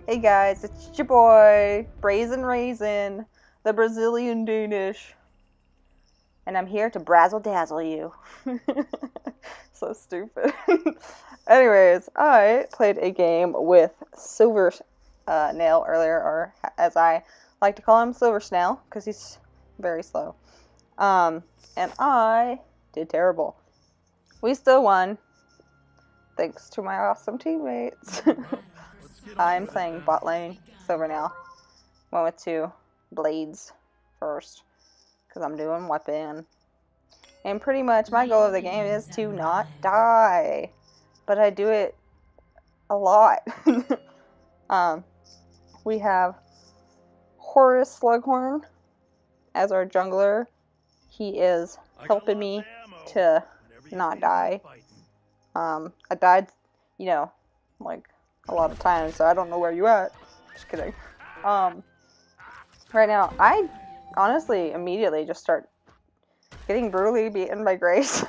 Hey guys, it's your boy, Brazen Raisin, the Brazilian Danish, and I'm here to brazzle dazzle you. So stupid. Anyways, I played a game with Silvernail earlier, or as I like to call him, Silversnail, because he's very slow. And I did terrible. We still won, thanks to my awesome teammates. I'm playing bot lane, Silvernail. Went with 2 blades first, because I'm doing weapon. And pretty much my goal of the game is to not die. But I do it a lot. We have Horus Slughorn as our jungler. He is helping me to not die. I died, like a lot of times, so I don't know where you at. Just kidding. Right now, I honestly immediately just start getting brutally beaten by Grace.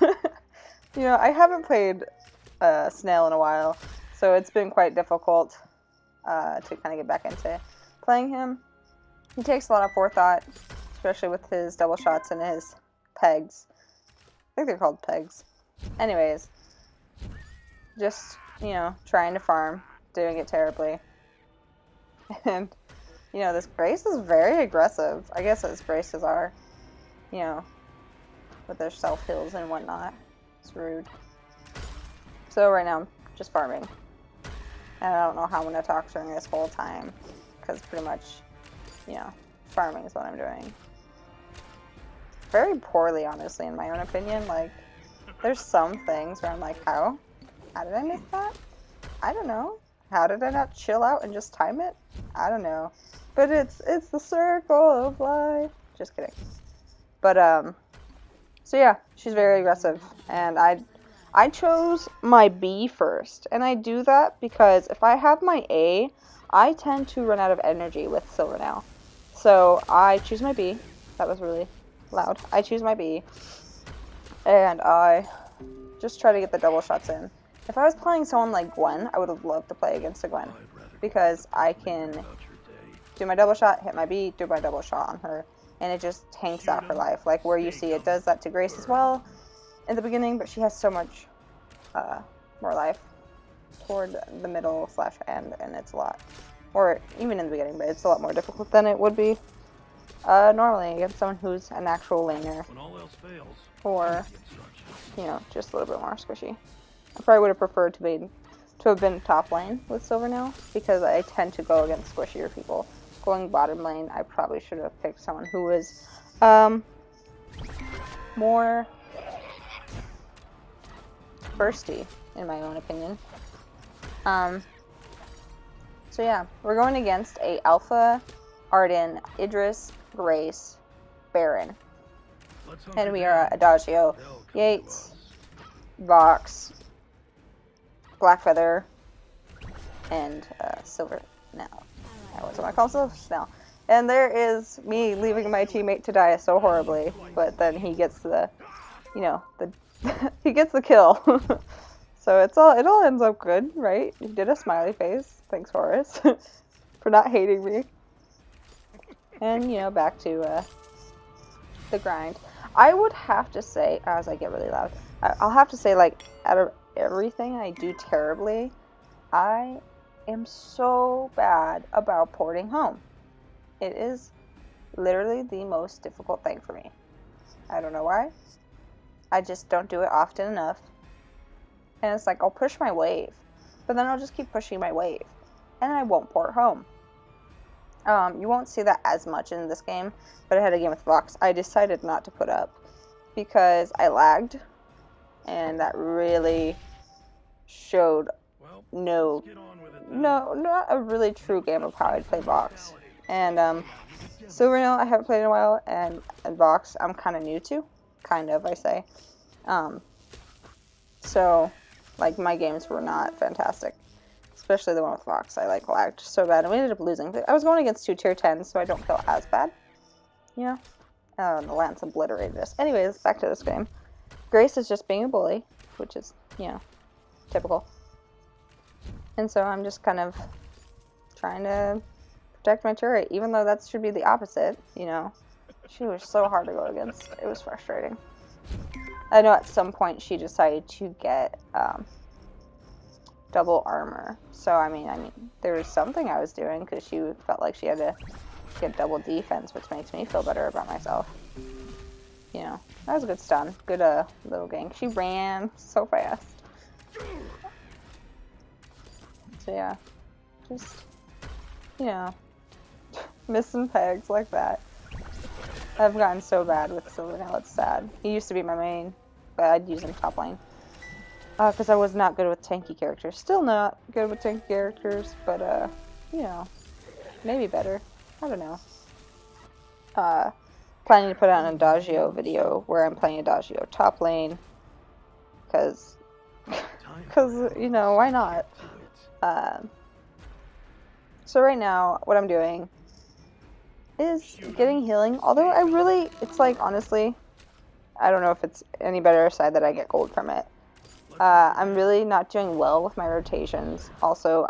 I haven't played Snail in a while, so it's been quite difficult to kind of get back into playing him. He takes a lot of forethought, especially with his double shots and his pegs. I think they're called pegs. Anyways, just, trying to farm, doing it terribly. And, this Grace is very aggressive. I guess as Graces are, with their self-heals and whatnot. It's rude. So right now I'm just farming. And I don't know how I'm going to talk during this whole time. Because pretty much, farming is what I'm doing. Very poorly, honestly, in my own opinion. Like, there's some things where I'm like, how did I miss that? I don't know. How did I not chill out and just time it? I don't know. But it's the circle of life. Just kidding. But, so yeah, she's very aggressive. And I chose my B first. And I do that because if I have my A, I tend to run out of energy with Silvernail. So I choose my B. That was really loud. I choose my B. And I just try to get the double shots in. If I was playing someone like Gwen, I would have loved to play against a Gwen. Because I can do my double shot, hit my B, do my double shot on her. And it just tanks out her life. Like where you see it does that to Grace as well in the beginning, but she has so much more life toward the middle / end, and it's a lot. Or even in the beginning, but it's a lot more difficult than it would be normally against someone who's an actual laner. Or, just a little bit more squishy. I probably would have preferred to have been top lane with Silvernail, because I tend to go against squishier people. Going bottom lane, I probably should have picked someone who was more bursty, in my own opinion. So yeah, we're going against a Alpha, Arden, Idris, Grace, Baron. And we are Adagio, Yates, Vox, Blackfeather, and Silvernail. What's what I call Silvernail. And there is me leaving my teammate to die so horribly, but then he gets the he gets the kill. So it all ends up good, right? He did a smiley face. Thanks, Horace, for not hating me. And back to the grind. I would have to say, as I get really loud, I'll have to say, like, out of everything I do terribly, I am so bad about porting home. It is literally the most difficult thing for me. I don't know why. I just don't do it often enough. And it's like, I'll push my wave, but then I'll just keep pushing my wave, and I won't port home. You won't see that as much in this game, but I had a game with Vox. I decided not to put up because I lagged, and that really showed not a really true game of how I'd play Vox. And Silvernail I haven't played in a while, and Vox I'm kind of new to. Kind of, I say. So, like, my games were not fantastic. Especially the one with Vox. I, lagged so bad, and we ended up losing. But I was going against 2 tier 10s, so I don't feel as bad. The Lance obliterated us. Anyways, back to this game. Grace is just being a bully, which is, typical. And so I'm just kind of trying to protect my turret, even though that should be the opposite, you know. She was so hard to go against. It was frustrating. I know at some point she decided to get double armor. So, I mean, there was something I was doing because she felt like she had to get double defense, which makes me feel better about myself. You know, that was a good stun. Good little gank. She ran so fast. So, yeah. Just, you know, missing pegs like that. I've gotten so bad with Silvernail, it's sad. He used to be my main, but I'd use him top lane. Because I was not good with tanky characters. Still not good with tanky characters, but, you know, maybe better. I don't know. Planning to put out an Adagio video where I'm playing Adagio top lane. Because, you know, why not? So right now, what I'm doing is getting healing. Although I really, it's like, honestly, I don't know if it's any better side that I get gold from it. I'm really not doing well with my rotations. Also,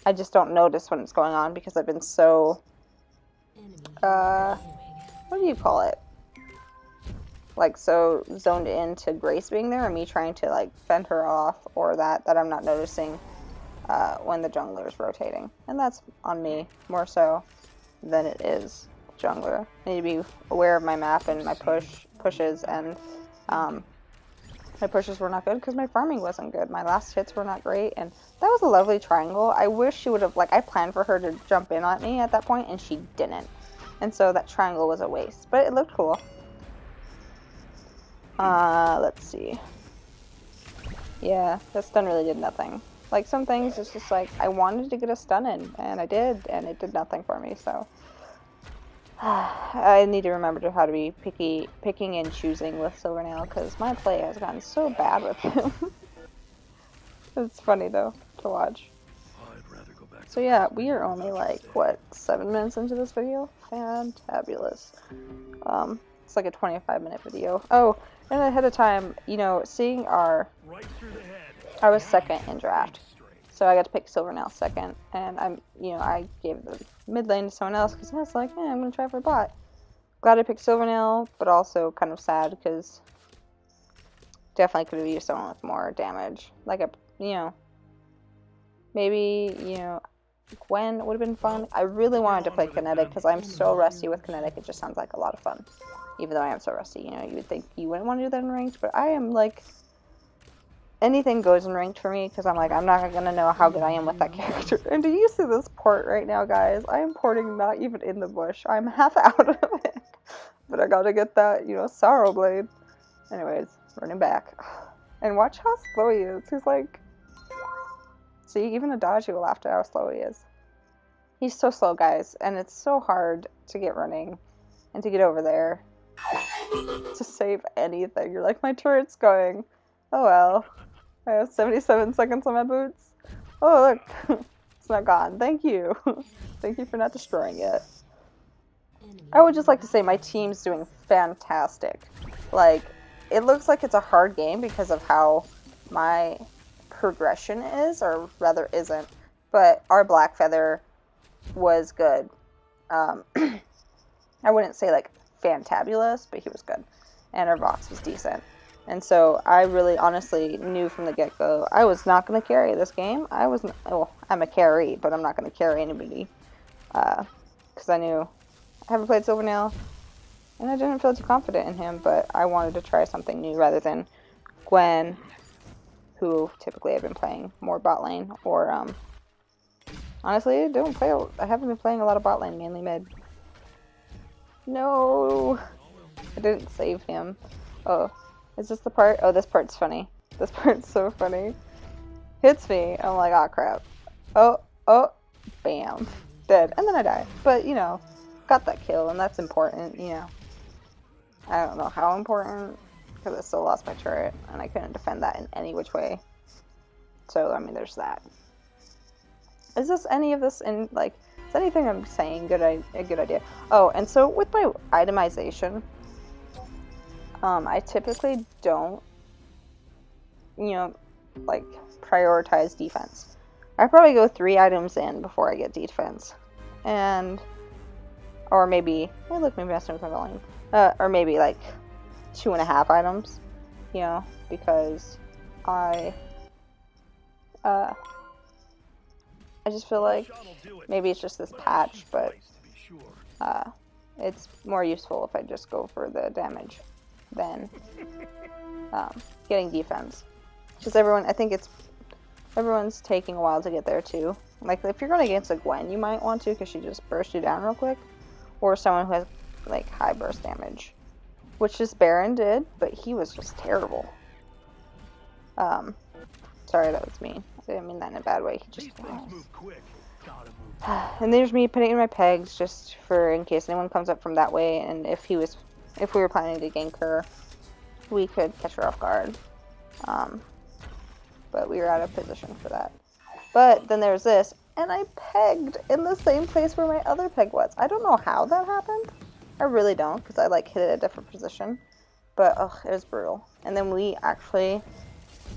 I just don't notice when it's going on because I've been so, what do you call it? Like, so zoned into Grace being there and me trying to, like, fend her off or that I'm not noticing when the jungler is rotating. And that's on me, more so than it is the jungler. I need to be aware of my map and my pushes, and my pushes were not good because my farming wasn't good. My last hits were not great, and that was a lovely triangle. I wish she would have, like, I planned for her to jump in on me at that point, and she didn't. And so that triangle was a waste, but it looked cool. Let's see. Yeah, that stun really did nothing. Like, some things, it's just like, I wanted to get a stun in, and I did, and it did nothing for me, so. I need to remember how to be picking and choosing with Silvernail, because my play has gotten so bad with him. It's funny, though, to watch. So yeah, we are only, like, what, 7 minutes into this video? Fantabulous. It's like a 25-minute video. Oh, and ahead of time, you know, seeing our... I was second in draft, so I got to pick Silvernail second, and I gave the mid lane to someone else because I was like, I'm gonna try for a bot. Glad I picked Silvernail, but also kind of sad because definitely could have used someone with more damage. Like maybe, Gwen would have been fun. I really wanted to play Kinetic because I'm so rusty with Kinetic, it just sounds like a lot of fun. Even though I am so rusty, you would think you wouldn't want to do that in ranked, but I am like... Anything goes in ranked for me, because I'm like, I'm not going to know how good I am with that character. And do you see this port right now, guys? I am porting not even in the bush. I'm half out of it. But I gotta get that, Sorrow Blade. Anyways, running back. And watch how slow he is. He's like... See, even Adagio laughed at how slow he is. He's so slow, guys. And it's so hard to get running. And to get over there. To save anything. You're like, my turret's going. Oh well. I have 77 seconds on my boots. Oh look, it's not gone. Thank you. Thank you for not destroying it. I would just like to say my team's doing fantastic. Like, it looks like it's a hard game because of how my progression is, or rather isn't. But our Black Feather was good. I wouldn't say like fantabulous, but he was good. And our Vox was decent. And so I really honestly knew from the get-go I was not going to carry this game. I'm a carry, but I'm not going to carry anybody. Because I knew I haven't played Silvernail, and I didn't feel too confident in him, but I wanted to try something new rather than Gwen, who typically I've been playing more bot lane, or honestly, I haven't been playing a lot of bot lane, mainly mid. No! I didn't save him. Oh. Is this the part? Oh, this part's funny. This part's so funny. Hits me. I'm like, oh crap. Oh, bam. Dead. And then I die. But, got that kill, and that's important, I don't know how important, because I still lost my turret, and I couldn't defend that in any which way. So, there's that. Is this any of this in, like, is anything I'm saying a good idea? Oh, and so with my itemization, I typically don't, like, prioritize defense. I probably go 3 items in before I get defense. Or maybe, hey look, maybe messing with my volume. Or maybe like 2.5 items, you know, because I just feel like maybe it's just this patch, but it's more useful if I just go for the damage than getting defense. Because I think everyone's taking a while to get there too. Like if you're going against a Gwen, you might want to because she just bursts you down real quick, or someone who has like high burst damage, which this Baron did, but he was just terrible. Sorry, that was mean. I didn't mean that in a bad way. He just was. And there's me putting in my pegs just for in case anyone comes up from that way, and if we were planning to gank her, we could catch her off guard. But we were out of position for that. But then there was this, and I pegged in the same place where my other peg was. I don't know how that happened. I really don't, because I like hit it at a different position. But ugh, it was brutal. And then we actually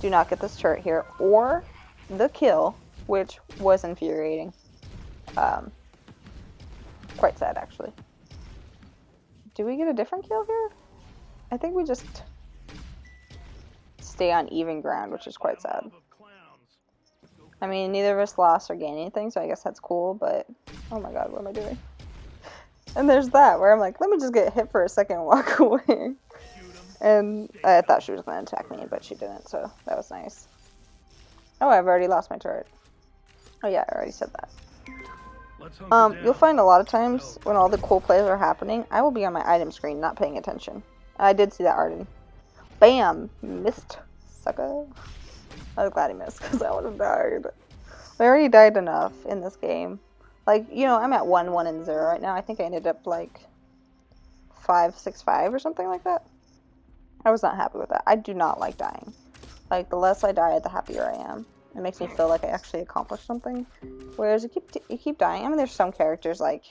do not get this turret here or the kill, which was infuriating. Quite sad, actually. Do we get a different kill here? I think we just stay on even ground, which is quite sad. I mean, neither of us lost or gained anything, so I guess that's cool, but oh my god, what am I doing? And there's that, where I'm like, let me just get hit for a second and walk away. And I thought she was going to attack me, but she didn't, so that was nice. Oh, I've already lost my turret. Oh yeah, I already said that. You'll find a lot of times when all the cool plays are happening, I will be on my item screen not paying attention. I did see that Arden. Bam! Missed, sucker. I was glad he missed, because I would have died. I already died enough in this game. Like, you know, I'm at 1-1-0 right now. I think I ended up like 5-6-5 or something like that. I was not happy with that. I do not like dying. Like, the less I die, the happier I am. It makes me feel like I actually accomplished something. Whereas you keep dying. I mean, there's some characters, like,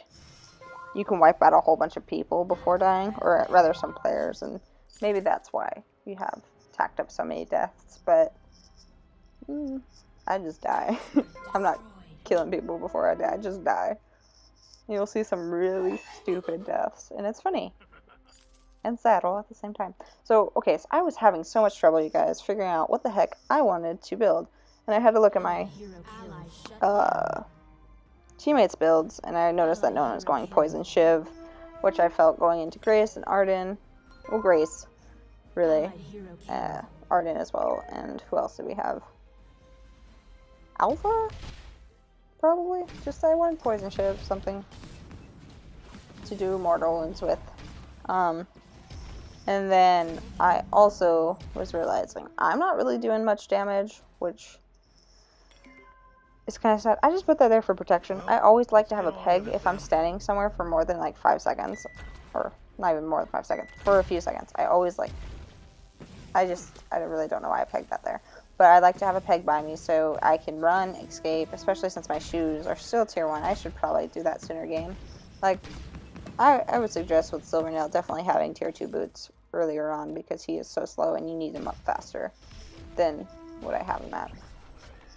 you can wipe out a whole bunch of people before dying. Or rather, some players. And maybe that's why you have tacked up so many deaths. But I just die. I'm not killing people before I die. I just die. You'll see some really stupid deaths. And it's funny. And sad all at the same time. So, okay, so I was having so much trouble, you guys, figuring out what the heck I wanted to build. And I had to look at my teammates' builds, and I noticed that no one was going Poison Shiv, which I felt going into Grace and Arden. Well, Grace, really. Arden as well. And who else did we have? Alpha? Probably. Just I wanted Poison Shiv, something to do Mortal Wounds with. And then I also was realizing I'm not really doing much damage, which is kind of sad. I just put that there for protection. I always like to have a peg if I'm standing somewhere for more than like 5 seconds. Or not even more than 5 seconds. For a few seconds. I always like... I really don't know why I pegged that there. But I like to have a peg by me so I can run, escape, especially since my shoes are still tier 1. I should probably do that sooner game. Like... I would suggest with Silvernail definitely having tier 2 boots earlier on because he is so slow and you need him up faster than what I have him at.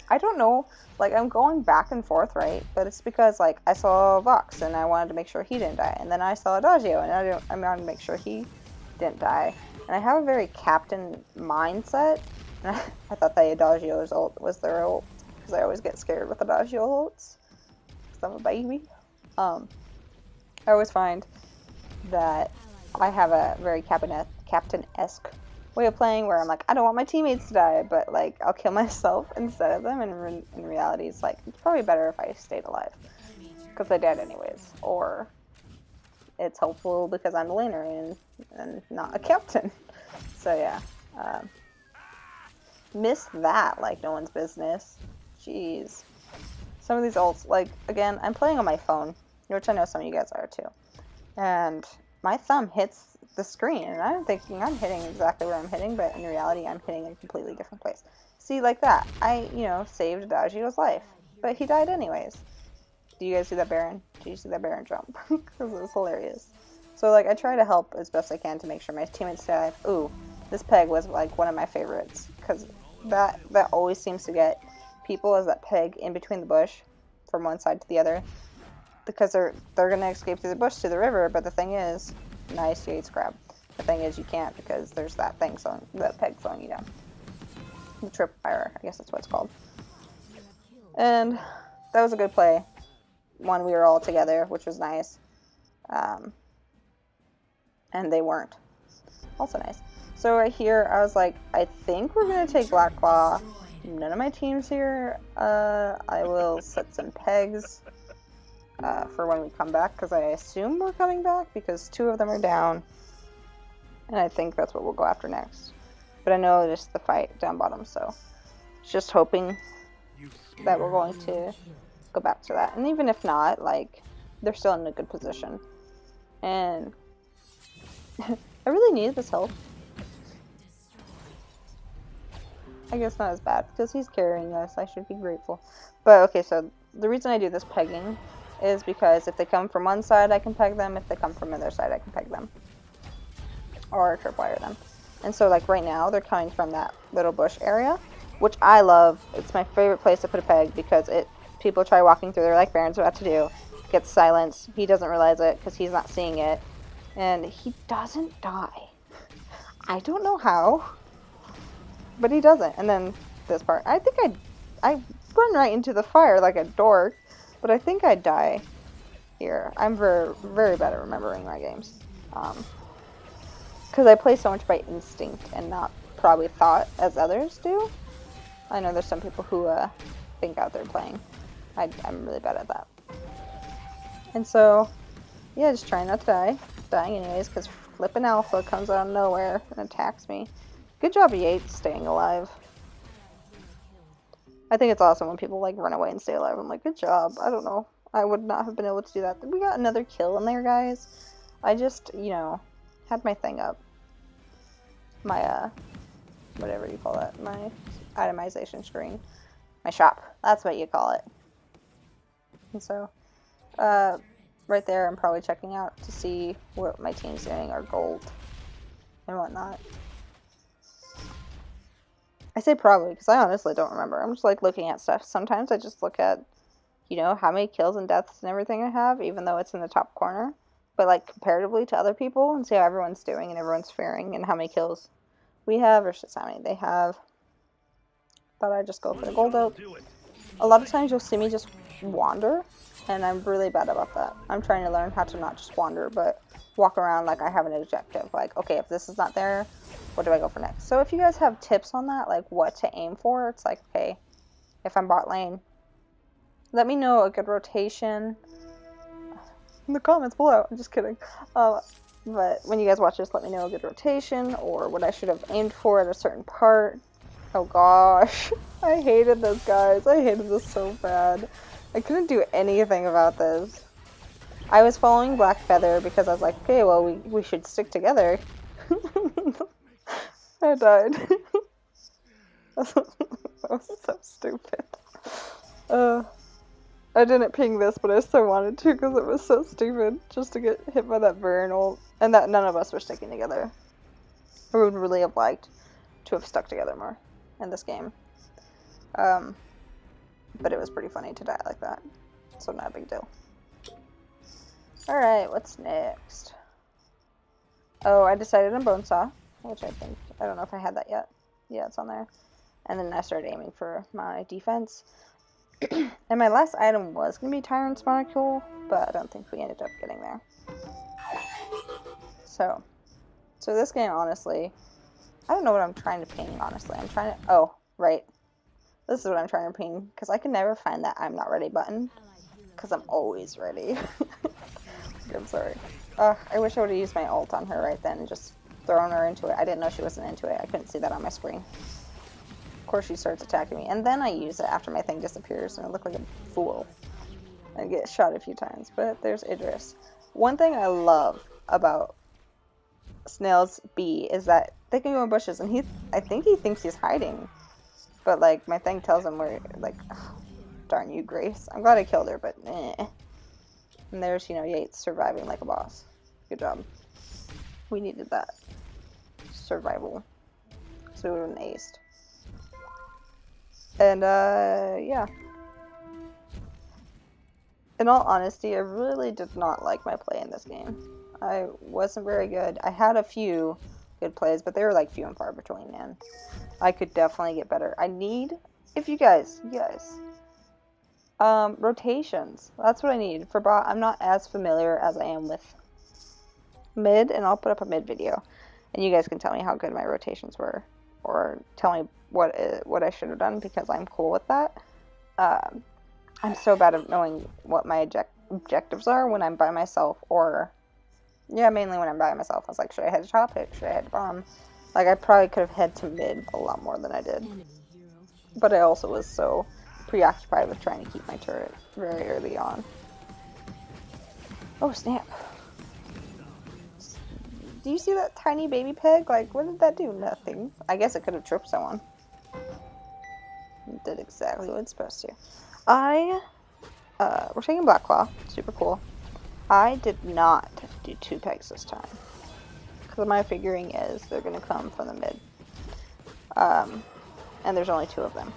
I don't know, like I'm going back and forth, right? But it's because like I saw Vox and I wanted to make sure he didn't die, and then I saw Adagio and I wanted to make sure he didn't die. And I have a very captain mindset, and I thought that Adagio's ult was their ult because I always get scared with Adagio ults because I'm a baby. I always find that I have a very captain-esque way of playing where I'm like, I don't want my teammates to die, but like I'll kill myself instead of them, and in reality it's like, it's probably better if I stayed alive because I died anyways, or it's helpful because I'm a laner and not a captain. So yeah, missed that like no one's business. Jeez. Some of these ults, like, again, I'm playing on my phone, which I know some of you guys are too. And my thumb hits the screen, and I'm thinking I'm hitting exactly where I'm hitting, but in reality, I'm hitting in a completely different place. See, like that. I, saved Adagio's life, but he died anyways. Do you guys see that Baron? Did you see that Baron jump? Because it was hilarious. So, like, I try to help as best I can to make sure my teammates stay alive. Ooh, this peg was, like, one of my favorites, because that always seems to get people as that peg in between the bush from one side to the other. Because they're gonna escape through the bush to the river, but the thing is, nice Yates grab. The thing is, you can't because there's that thing that peg slowing you down. The tripwire, I guess that's what it's called. And that was a good play. One, we were all together, which was nice. And they weren't. Also nice. So right here, I was like, I think we're gonna take Black Claw. None of my team's here. I will set some pegs for when we come back, because I assume we're coming back, because 2 of them are down. And I think that's what we'll go after next. But I know just the fight down bottom, so just hoping that we're going to go back to that. And even if not, like, they're still in a good position. And I really need this help. I guess not as bad, because he's carrying us. I should be grateful. But, okay, so the reason I do this pegging is because if they come from one side, I can peg them. If they come from the other side, I can peg them. Or tripwire them. And so, like, right now, they're coming from that little bush area, which I love. It's my favorite place to put a peg, because people try walking through there like Baron's about to do. Gets silenced. He doesn't realize it, because he's not seeing it. And he doesn't die. I don't know how. But he doesn't. And then this part. I think I run right into the fire like a dork. But I think I'd die here. I'm very, very bad at remembering my games. Because I play so much by instinct and not probably thought as others do. I know there's some people who think out there playing. I'm really bad at that. And so, yeah, just trying not to die. Dying anyways, because flippin' Alpha comes out of nowhere and attacks me. Good job, Yates, staying alive. I think it's awesome when people, like, run away and stay alive. I'm like, good job. I don't know. I would not have been able to do that. We got another kill in there, guys. I just, you know, had my thing up. My, whatever you call that. My itemization screen. My shop. That's what you call it. And so, right there, I'm probably checking out to see what my team's doing, or gold and whatnot. I say probably because I honestly don't remember. I'm just like looking at stuff. Sometimes I just look at, you know, how many kills and deaths and everything I have, even though it's in the top corner. But like comparatively to other people, and see how everyone's doing and everyone's faring and how many kills we have versus how many they have. Thought I'd just go for the gold oak. A lot of times you'll see me just wander, and I'm really bad about that. I'm trying to learn how to not just wander, but walk around like I have an objective. Like, okay, if this is not there, what do I go for next? So if you guys have tips on that, like what to aim for, it's like, okay, if I'm bot lane, let me know a good rotation in the comments below. I'm just kidding. But when you guys watch this, let me know a good rotation or what I should have aimed for at a certain part. Oh gosh, I hated this, guys. I hated this so bad. I couldn't do anything about this. I was following Black Feather because I was like, okay, well, we should stick together. I died. That was so stupid. I didn't ping this, but I so wanted to because it was so stupid just to get hit by that burn ult. And that none of us were sticking together. I would really have liked to have stuck together more in this game. But it was pretty funny to die like that. So not a big deal. Alright, what's next? Oh, I decided on Bonesaw, which I don't know if I had that yet. Yeah, it's on there. And then I started aiming for my defense. And my last item was going to be Tyrant's Molecule, but I don't think we ended up getting there. So this game, honestly, I don't know what I'm trying to ping, honestly. I'm trying to, oh, right. This is what I'm trying to ping, because I can never find that I'm not ready button, because I'm always ready. I'm sorry. I wish I would have used my ult on her right then and just thrown her into it. I didn't know she wasn't into it. I couldn't see that on my screen. Of course she starts attacking me, and then I use it after my thing disappears, and I look like a fool. I get shot a few times, but there's Idris. One thing I love about Snail's B is that they can go in bushes, and I think he thinks he's hiding. But, like, my thing tells him where, like, oh, darn you, Grace. I'm glad I killed her, but eh. And there's, you know, Yates surviving like a boss. Good job. We needed that. Survival. So we would have aced. And, yeah. In all honesty, I really did not like my play in this game. I wasn't very good. I had a few good plays, but they were like few and far between, man. I could definitely get better. I need, if you guys, rotations. That's what I need for bot. I'm not as familiar as I am with mid, and I'll put up a mid video, and you guys can tell me how good my rotations were, or tell me what I should have done, because I'm cool with that. I'm so bad at knowing what my objectives are when I'm by myself, or yeah, mainly when I'm by myself. I was like, should I head to top hit? Should I head to bottom? Like, I probably could have head to mid a lot more than I did, but I also was so preoccupied with trying to keep my turret very early on. Oh snap. Do you see that tiny baby peg? Like, what did that do? Nothing. I guess it could have tripped someone. It did exactly what it's supposed to. We're taking Black Claw. Super cool. I did not do 2 pegs this time, because my figuring is they're going to come from the mid. And there's only 2 of them.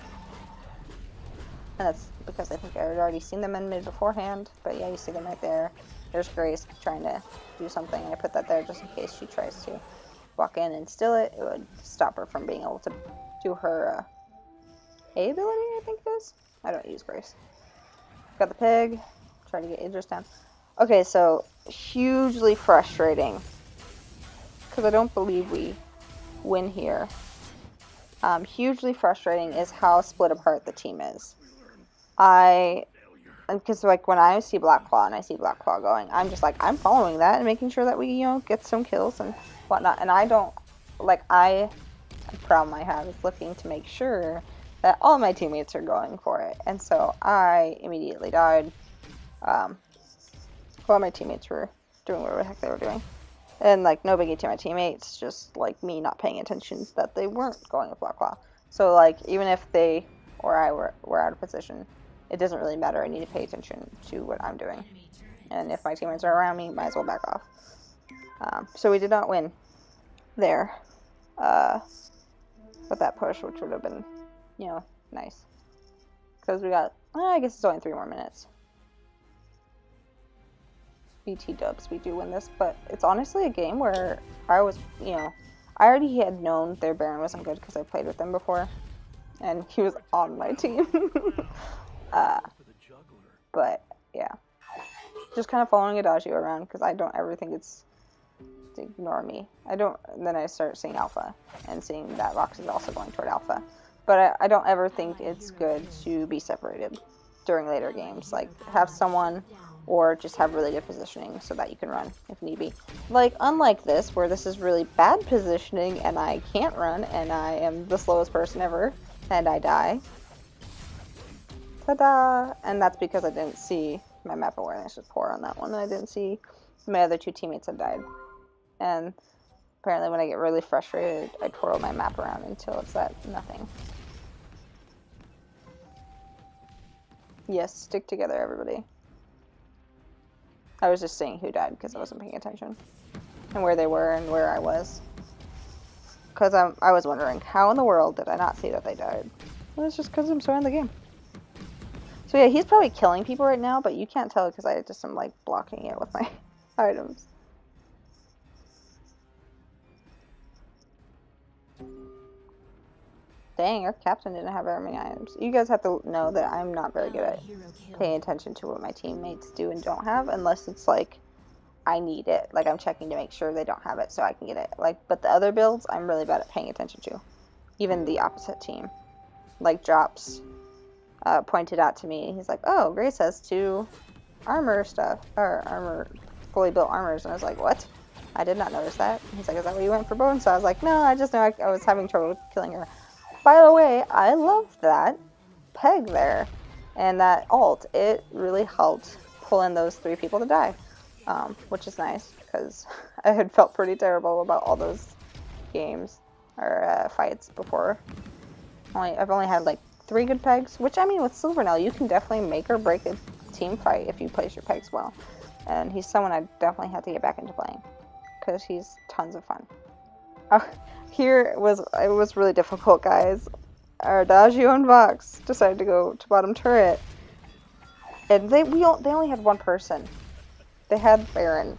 And that's because I think I had already seen them in mid beforehand. But yeah, you see them right there. There's Grace trying to do something. I put that there just in case she tries to walk in and steal it. It would stop her from being able to do her A ability, I think it is. I don't use Grace. Got the pig. Trying to get Idris down. Okay, so hugely frustrating, because I don't believe we win here. Hugely frustrating is how split apart the team is. Because like when I see Black Claw and I see Black Claw going, I'm just like, I'm following that and making sure that we, you know, get some kills and whatnot. And I don't, like, a problem I have is looking to make sure that all my teammates are going for it. And so I immediately died while my teammates were doing whatever the heck they were doing. And like, no biggie to my teammates, just like me not paying attention that they weren't going with Black Claw. So like, even if they or I were out of position, it doesn't really matter. I need to pay attention to what I'm doing. And if my teammates are around me, might as well back off. So we did not win there with that push, which would have been, you know, nice. Because we got, I guess it's only 3 more minutes. BT dubs, we do win this, but it's honestly a game where I was, you know, I already had known their Baron wasn't good because I played with them before, and he was on my team. But yeah, just kind of following Adagio around, because I don't ever think it's to ignore me. I don't, and then I start seeing Alpha and seeing that Rox is also going toward Alpha, but I don't ever think it's good to be separated during later games. Like, have someone, or just have really good positioning so that you can run if need be. Like, unlike this, where this is really bad positioning and I can't run and I am the slowest person ever and I die. Ta-da! And that's because I didn't see, my map awareness was poor on that one. I didn't see my other 2 teammates had died. And apparently when I get really frustrated, I twirl my map around until it's at nothing. Yes, stick together, everybody. I was just saying who died because I wasn't paying attention, and where they were and where I was. Because I was wondering, how in the world did I not see that they died? Well, it's just because I'm so in the game. So yeah, he's probably killing people right now, but you can't tell because I just am like blocking it with my items. Dang, our captain didn't have very many items. You guys have to know that I'm not very good at paying attention to what my teammates do and don't have, unless it's like I need it. Like, I'm checking to make sure they don't have it so I can get it. Like, but the other builds, I'm really bad at paying attention to. Even the opposite team. Like, Drops pointed out to me. He's like, oh, Grace has 2 armor stuff, or fully built armors. And I was like, what? I did not notice that. He's like, is that what you went for Bone? So I was like, no, I just know I was having trouble killing her. By the way, I love that peg there and that ult. It really helped pull in those 3 people to die, which is nice because I had felt pretty terrible about all those games or fights before. I've only had like 3 good pegs, which, I mean, with Silvernail, you can definitely make or break a team fight if you place your pegs well. And he's someone I definitely had to get back into playing because he's tons of fun. It was really difficult, guys. Ardagio and Vox decided to go to bottom turret. And they only had one person. They had Baron.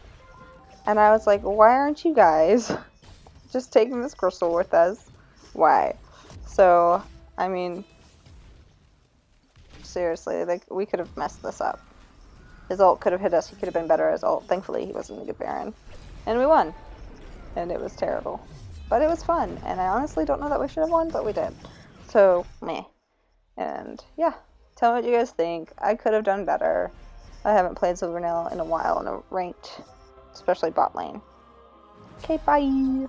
And I was like, why aren't you guys just taking this crystal with us? Why? So, I mean, seriously, like, we could have messed this up. His ult could have hit us. He could have been better as ult. Thankfully, he wasn't a good Baron. And we won. And it was terrible. But it was fun. And I honestly don't know that we should have won, but we did. So, meh. And, yeah. Tell me what you guys think. I could have done better. I haven't played Silvernail in a while in a ranked, especially bot lane. Okay, bye!